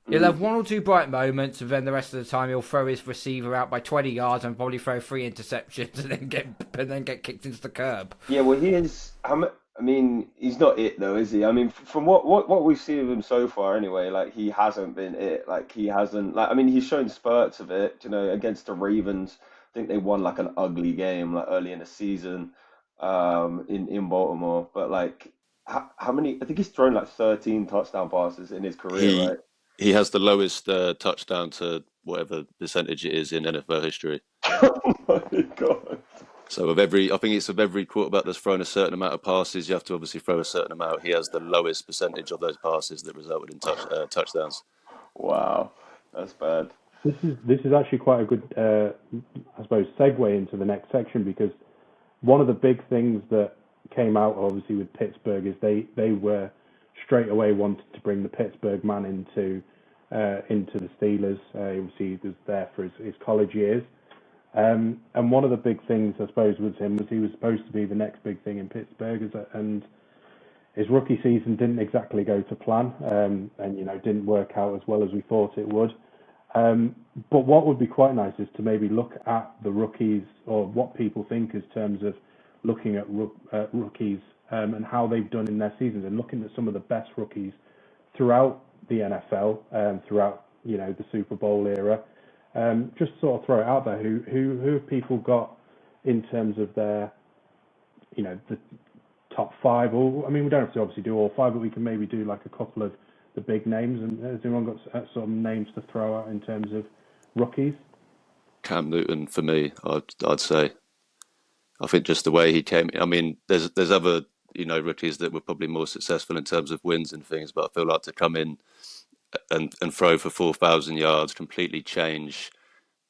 He'll have one or two bright moments, and then the rest of the time he'll throw his receiver out by 20 yards and probably throw 3 interceptions and then get kicked into the curb. Yeah, well, he is. I mean, he's not it though, is he? I mean, from what we've seen of him so far, anyway, like he hasn't been it. Like he hasn't. Like I mean, he's shown spurts of it. Against the Ravens, I think they won like an ugly game like early in the season, in Baltimore. But like, how many? I think he's thrown like 13 touchdown passes in his career, right? He has the lowest touchdown to whatever percentage it is in NFL history. Oh my God. So I think it's of every quarterback that's thrown a certain amount of passes, you have to obviously throw a certain amount. He has the lowest percentage of those passes that resulted in touchdowns. Wow, that's bad. This is actually quite a good, I suppose, segue into the next section, because one of the big things that came out obviously with Pittsburgh is they were straight away wanted to bring the Pittsburgh man into the Steelers. Obviously, he was there for his college years. And one of the big things, I suppose, with him was he was supposed to be the next big thing in Pittsburgh, and his rookie season didn't exactly go to plan, and didn't work out as well as we thought it would. But what would be quite nice is to maybe look at the rookies, or what people think in terms of looking at rookies and how they've done in their seasons, and looking at some of the best rookies throughout the NFL, throughout the Super Bowl era. Just sort of throw it out there. Who have people got in terms of their, the top 5? Or I mean, we don't have to obviously do all 5, but we can maybe do like a couple of the big names. And has anyone got sort of names to throw out in terms of rookies? Cam Newton for me, I'd say. I think just the way he came. I mean, there's other rookies that were probably more successful in terms of wins and things, but I feel like to come in and throw for 4,000 yards, completely change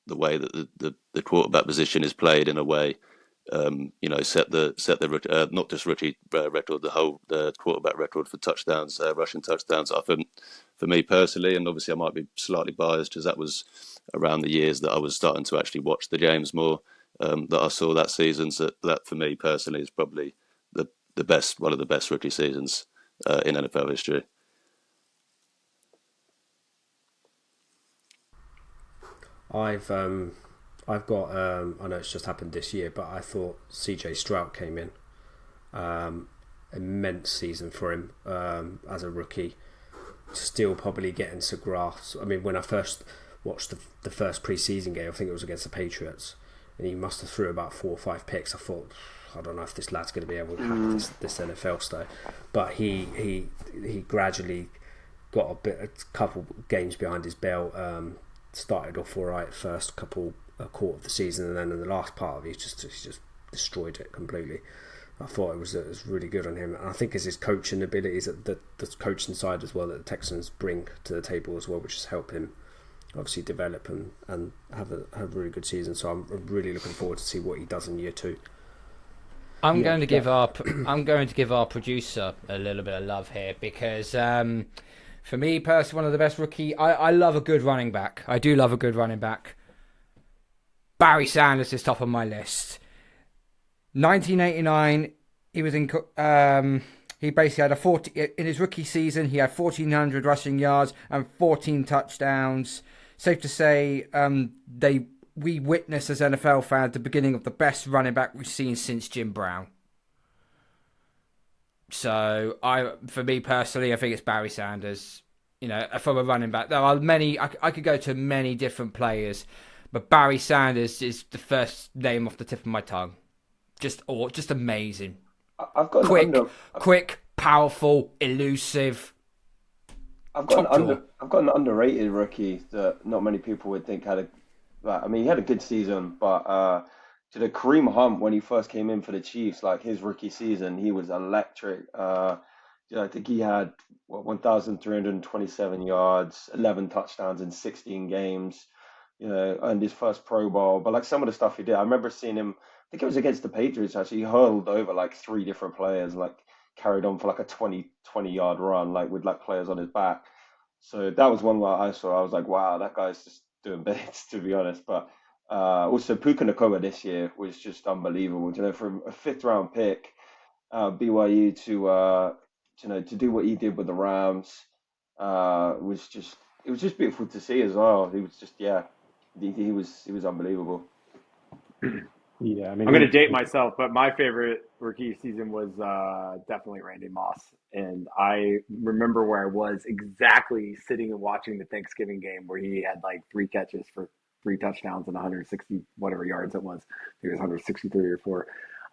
the way that the quarterback position is played in a way. Set the not just rookie record, the quarterback record for touchdowns, rushing touchdowns. I think for me personally, and obviously I might be slightly biased because that was around the years that I was starting to actually watch the games more, that I saw that season. So that for me personally is probably one of the best rookie seasons in NFL history. I've got I know it's just happened this year, but I thought CJ Stroud came in, immense season for him as a rookie, still probably getting to grasp. I mean, when I first watched the first preseason game, I think it was against the Patriots, and he must have threw about 4 or 5 picks. I thought, I don't know if this lad's going to be able to hack this NFL style, but he gradually got a couple games behind his belt. Started off all right first couple quarter of the season, and then in the last part of it, he just destroyed it completely. I thought it was really good on him, and I think it's his coaching abilities, the coaching side as well, that the Texans bring to the table as well, which has helped him obviously develop and have a really good season. So I'm really looking forward to see what he does in year 2. I'm going to give our producer a little bit of love here, because for me personally, one of the best rookie. I love a good running back. I do love a good running back. Barry Sanders is top of my list. 1989, he was in. He basically had in his rookie season. He had 1,400 rushing yards and 14 touchdowns. Safe to say, we witnessed as NFL fans the beginning of the best running back we've seen since Jim Brown. So, for me personally, I think it's Barry Sanders. From a running back, there are many. I could go to many different players, but Barry Sanders is the first name off the tip of my tongue. Just amazing. I've got quick, powerful, elusive. I've got an underrated rookie that not many people would think had he had a good season, but Kareem Hunt, when he first came in for the Chiefs, like his rookie season, he was electric. I think he had 1,327 yards, 11 touchdowns in 16 games. Earned his first Pro Bowl. But like some of the stuff he did, I remember seeing him. I think it was against the Patriots. Actually, he hurled over like 3 different players, like carried on for like a 20-yard run, like with like players on his back. So that was one that I saw. I was like, wow, that guy's just doing bits, to be honest. But also Puka Nacua this year was just unbelievable. From a 5th-round pick, BYU to do what he did with the Rams was just beautiful to see as well. He was just he was unbelievable. Yeah, I mean, I'm going to date myself, but my favorite rookie season was definitely Randy Moss. And I remember where I was exactly sitting and watching the Thanksgiving game where he had like 3 catches for 3 touchdowns and 160 whatever yards it was. I think it was 163 or 4.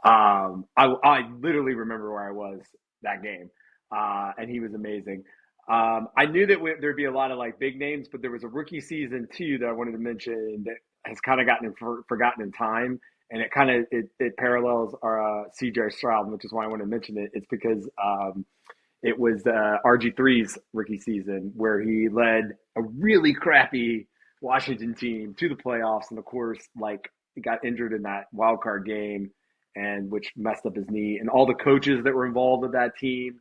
I literally remember where I was that game, and he was amazing. I knew that there'd be a lot of like big names, but there was a rookie season too that I wanted to mention that has kind of gotten forgotten in time. And it kind of it parallels our CJ Stroud, which is why I want to mention it. It's because it was RG3's rookie season where he led a really crappy Washington team to the playoffs, and of course, like he got injured in that wild card game, and which messed up his knee. And all the coaches that were involved with that team,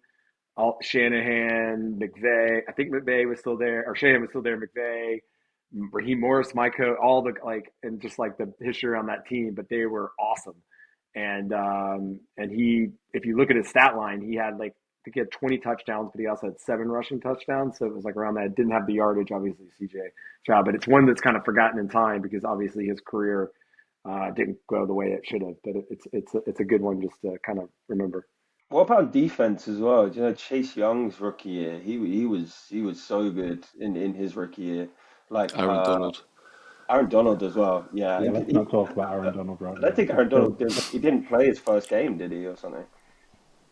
Shanahan, McVay, I think McVay was still there, or Shanahan was still there, McVay. Raheem Morris, my coach, all the and just like the history around that team, but they were awesome. And he, if you look at his stat line, he had I think he had 20 touchdowns, but he also had 7 rushing touchdowns. So it was like around that. It didn't have the yardage, obviously, CJ Stroud, but it's one that's kind of forgotten in time because obviously his career didn't go the way it should have. But it's a good one just to kind of remember. What about defense as well? Chase Young's rookie year, he was so good in his rookie year. Like Aaron Donald. Aaron Donald as well. Yeah, let's not talk about Aaron Donald right now. I think Aaron Donald didn't play his first game, did he, or something?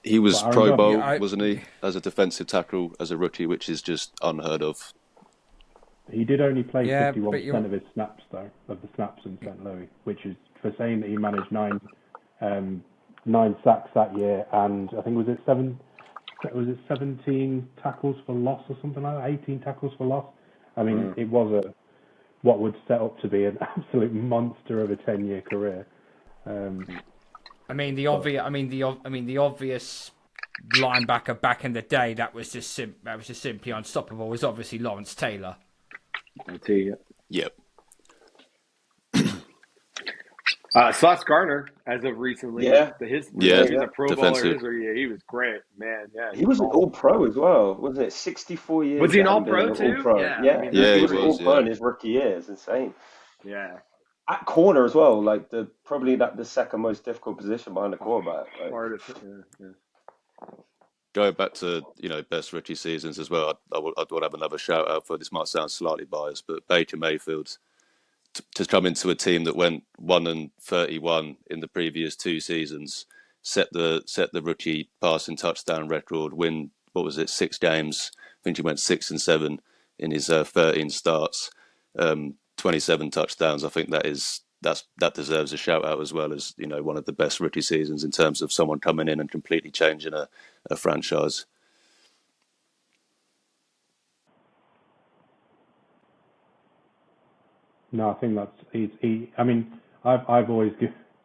He was Pro Bowl, wasn't he, as a defensive tackle as a rookie, which is just unheard of. He did only play 51% of his snaps, though, of the snaps in St. Louis, which is for saying that he managed 9 sacks that year, and I think was it 17 tackles for loss or something like that, 18 tackles for loss. I mean, it was what would set up to be an absolute monster of a 10-year career. The obvious linebacker back in the day that was just simply unstoppable was obviously Lawrence Taylor. I tell you. Yep. Sauce Gardner, as of recently, he's a Pro Bowler. He was great, man. Yeah, he was an All-Pro as well. Was it 64 years? Was he an All-Pro too? All-Pro. Yeah, he was an All-Pro in his rookie year. It's insane. Yeah. At corner as well, like probably the second most difficult position behind the quarterback. Going back to best rookie seasons as well, I'd want to have another shout out for this. Might sound slightly biased, but Baker Mayfield to come into a team that went 1-31 in the previous 2 seasons, set the rookie passing touchdown record, win 6 games. I think he went 6-7 in his 13 starts, 27 touchdowns. I think that deserves a shout out as well as one of the best rookie seasons in terms of someone coming in and completely changing a franchise. No, I think I've always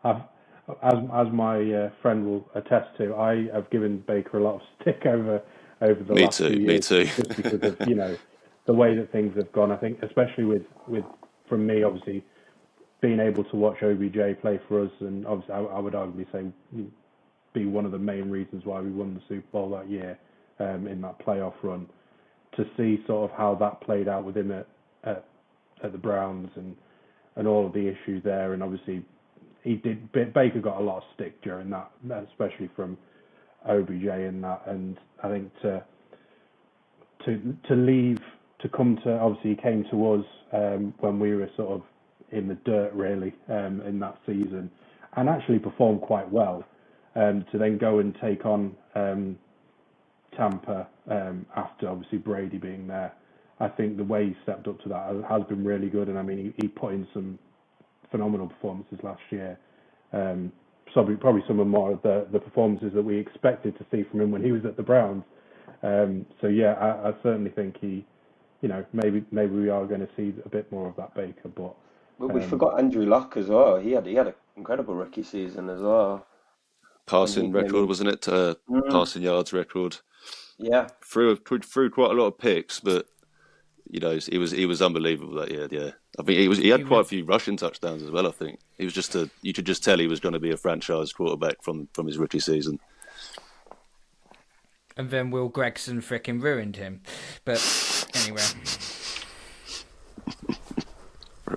as my friend will attest to, I have given Baker a lot of stick over the last few years. Me too. Just because of the way that things have gone. I think especially with from me, obviously being able to watch OBJ play for us, and obviously I would arguably say be one of the main reasons why we won the Super Bowl that year in that playoff run, to see sort of how that played out with him at the Browns and all of the issues there. And obviously Baker got a lot of stick during that, especially from OBJ in that. And I think to leave, to come to, obviously he came to us when we were sort of in the dirt really in that season, and actually performed quite well, to then go and take on Tampa after obviously Brady being there. I think the way he stepped up to that has been really good, and I mean he put in some phenomenal performances last year. Probably some of more of the performances that we expected to see from him when he was at the Browns. So yeah, I certainly think he, maybe we are going to see a bit more of that Baker. But we forgot Andrew Luck as well. He had an incredible rookie season as well. Passing record, wasn't it? Passing yards record. Yeah. Threw quite a lot of picks, but he was unbelievable that year. Yeah, I think he had quite a few rushing touchdowns as well. I think he was you could just tell he was going to be a franchise quarterback from his rookie season. And then Will Gregson fricking ruined him. But anyway,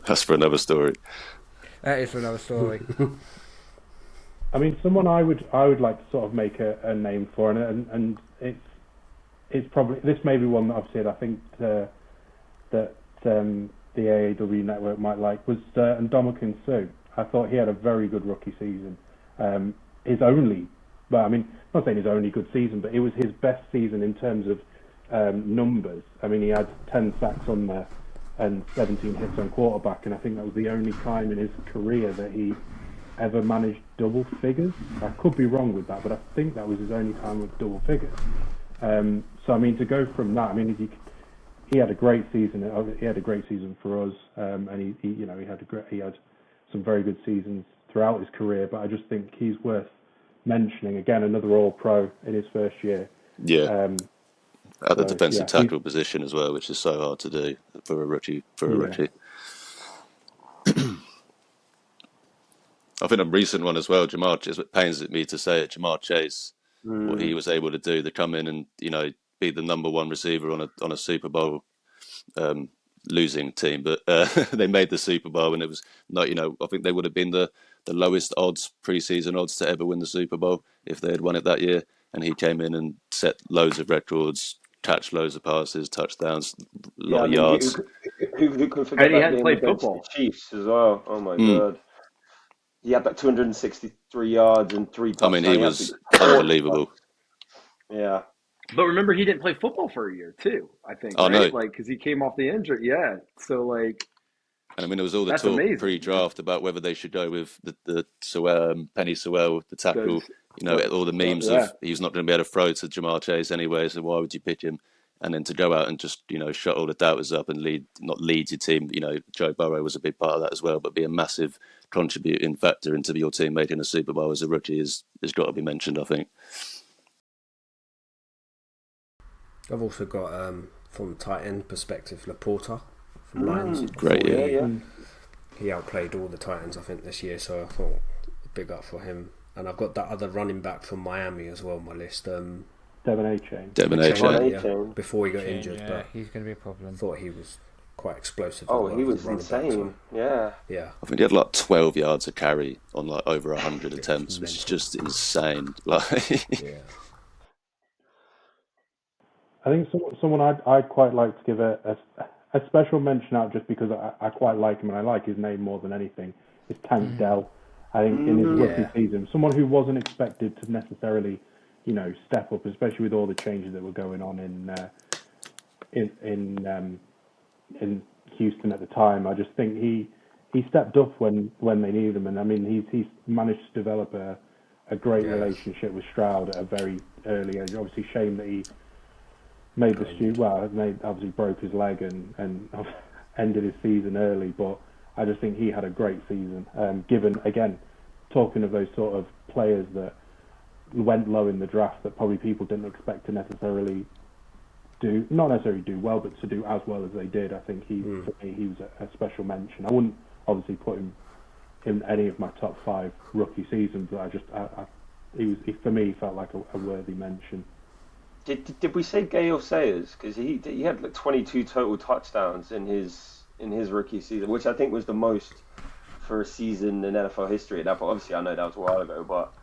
that's for another story. That is for another story. I mean, someone I would like to sort of make a name for, and it's probably, this may be one that I've said I think that the AAW network might like, was Ndamukong Suh. I thought he had a very good rookie season. I'm not saying his only good season, but it was his best season in terms of numbers. I mean, he had 10 sacks on there and 17 hits on quarterback, and I think that was the only time in his career that he ever managed double figures. I could be wrong with that, but I think that was his only time with double figures. So I mean, to go from that, I mean, he had a great season. He had a great season for us, and he had some very good seasons throughout his career. But I just think he's worth mentioning. Again, another All-Pro in his first year. Yeah. At the defensive tackle position as well, which is so hard to do for a rookie. I think a recent one as well, it pains me to say it, Jamar Chase, what he was able to do to come in and be the number one receiver on a Super Bowl losing team, but they made the Super Bowl, and it was not, I think they would have been the lowest odds, preseason odds, to ever win the Super Bowl if they had won it that year. And he came in and set loads of records, catch loads of passes, touchdowns, a lot of yards. Who could forget And he that hadn't game played against football. the Chiefs as well? Oh my God. He had 263 yards and 3 touchdowns. I mean, he was unbelievable. Yeah. But remember, he didn't play football for a year too, I think, I know. Like, because he came off the injury. Yeah. So, like... And I mean, there was all the That's talk amazing. pre-draft about whether they should go with the Penny Sewell, the tackle. All the memes of he's not going to be able to throw to Jamar Chase anyway, so why would you pick him? And then to go out and just shut all the doubters up and not lead your team. Joe Burrow was a big part of that as well, but be a massive contributing factor into your team making a Super Bowl as a rookie has got to be mentioned, I think. I've also got from the tight end perspective, Laporta from Lions. Great, yeah. He outplayed all the tight ends, I think, this year, so I thought big up for him. And I've got that other running back from Miami as well on my list. Devon A-Chain. Yeah, before he got injured, but he's going to be a problem. Thought he was quite explosive. Oh, he was insane. Yeah. I think he had like 12 yards a carry on like over 100 attempts, which is just insane. Yeah. I think someone I'd quite like to give a special mention out, just because I quite like him and I like his name more than anything, is Tank Dell. I think in his rookie season, someone who wasn't expected to necessarily, step up, especially with all the changes that were going on in Houston at the time. I just think he stepped up when they needed him, and I mean he's managed to develop a great relationship with Stroud at a very early age. Obviously, shame that he made obviously broke his leg and ended his season early, but I just think he had a great season. Given, again, talking of those sort of players that went low in the draft that probably people didn't expect to necessarily not necessarily do well, but to do as well as they did, I think for me, he was a special mention. I wouldn't obviously put him in any of my top 5 rookie seasons. But he for me felt like a worthy mention. Did we say Gale Sayers? Because he had like 22 total touchdowns in his rookie season, which I think was the most for a season in NFL history. Now, but obviously, I know that was a while ago, but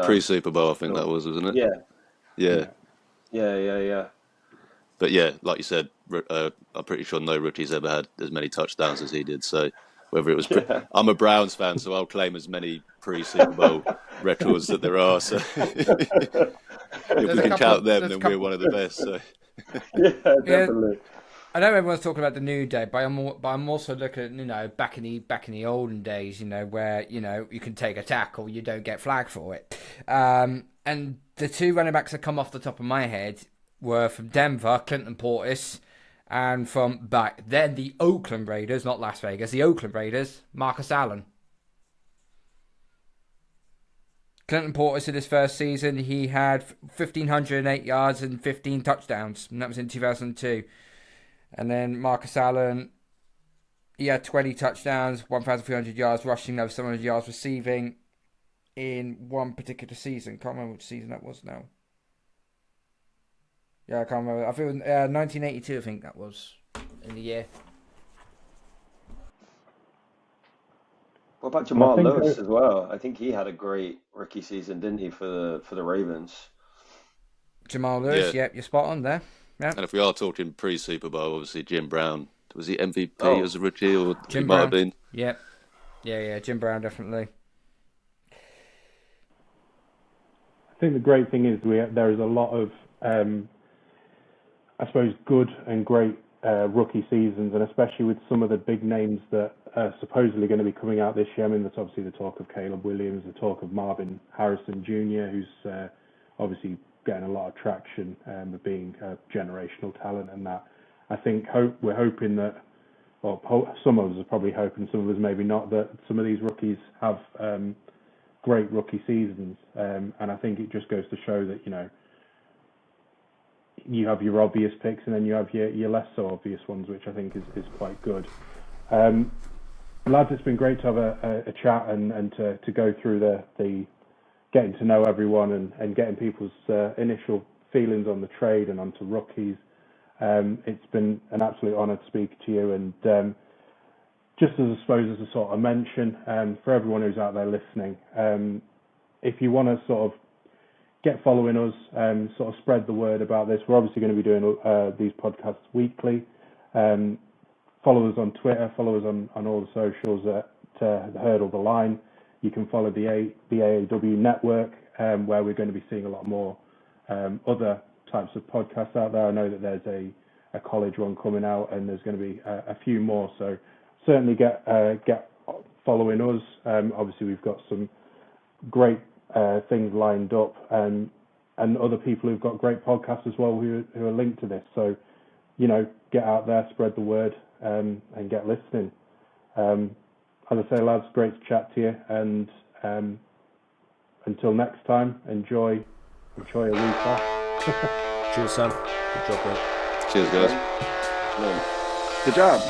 pre-Super Bowl, I think that was, wasn't it? Yeah. But yeah, like you said, I'm pretty sure no rookie's ever had as many touchdowns as he did. So whether it was, I'm a Browns fan, so I'll claim as many pre-Super Bowl records that there are. So if we can count them, then we're one of the best. So yeah, definitely. I know everyone's talking about the new day, but I'm also looking at back in the olden days, where you can take a tackle, you don't get flagged for it. And the 2 running backs that come off the top of my head were from Denver, Clinton Portis, and from back then the Oakland Raiders, not Las Vegas, the Oakland Raiders, Marcus Allen. Clinton Portis in his first season, he had 1,508 yards and 15 touchdowns, and that was in 2002. And then Marcus Allen, he had 20 touchdowns, 1,300 yards rushing, over 700 yards receiving in one particular season. Can't remember which season that was now. Yeah, I can't remember. I think it was 1982, I think that was in the year. What about Jamal Lewis as well? I think he had a great rookie season, didn't he, for the Ravens? Jamal Lewis, yep, you're spot on there. Yeah. And if we are talking pre-Super Bowl, obviously Jim Brown, was he MVP as a rookie, or Jim he Brown might have been? Yep. Yeah, Jim Brown definitely. I think the great thing is there is a lot of, I suppose, good and great rookie seasons, and especially with some of the big names that are supposedly going to be coming out this year. I mean, there's obviously the talk of Caleb Williams, the talk of Marvin Harrison Jr., who's obviously getting a lot of traction of being a generational talent, and that I think we're hoping that, well, some of us are probably hoping, some of us maybe not, that some of these rookies have great rookie seasons, and I think it just goes to show that you have your obvious picks and then you have your less so obvious ones, which I think is quite good. Lads, it's been great to have a chat and to go through the getting to know everyone and getting people's initial feelings on the trade and onto rookies. It's been an absolute honour to speak to you, and just as I suppose as a sort of mention for everyone who's out there listening, if you want to sort of get following us, sort of spread the word about this. We're obviously going to be doing these podcasts weekly. Follow us on Twitter, follow us on all the socials at the Hurdle the Line. You can follow the AAW network, where we're going to be seeing a lot more other types of podcasts out there. I know that there's a college one coming out, and there's going to be a few more. So certainly get following us. Obviously, we've got some great things lined up, and other people who've got great podcasts as well who are linked to this. So, get out there, spread the word, and get listening. As I say, lads, great to chat to you, and until next time, enjoy a week off. Cheers, Sam. Good job, mate. Cheers, guys. Good job.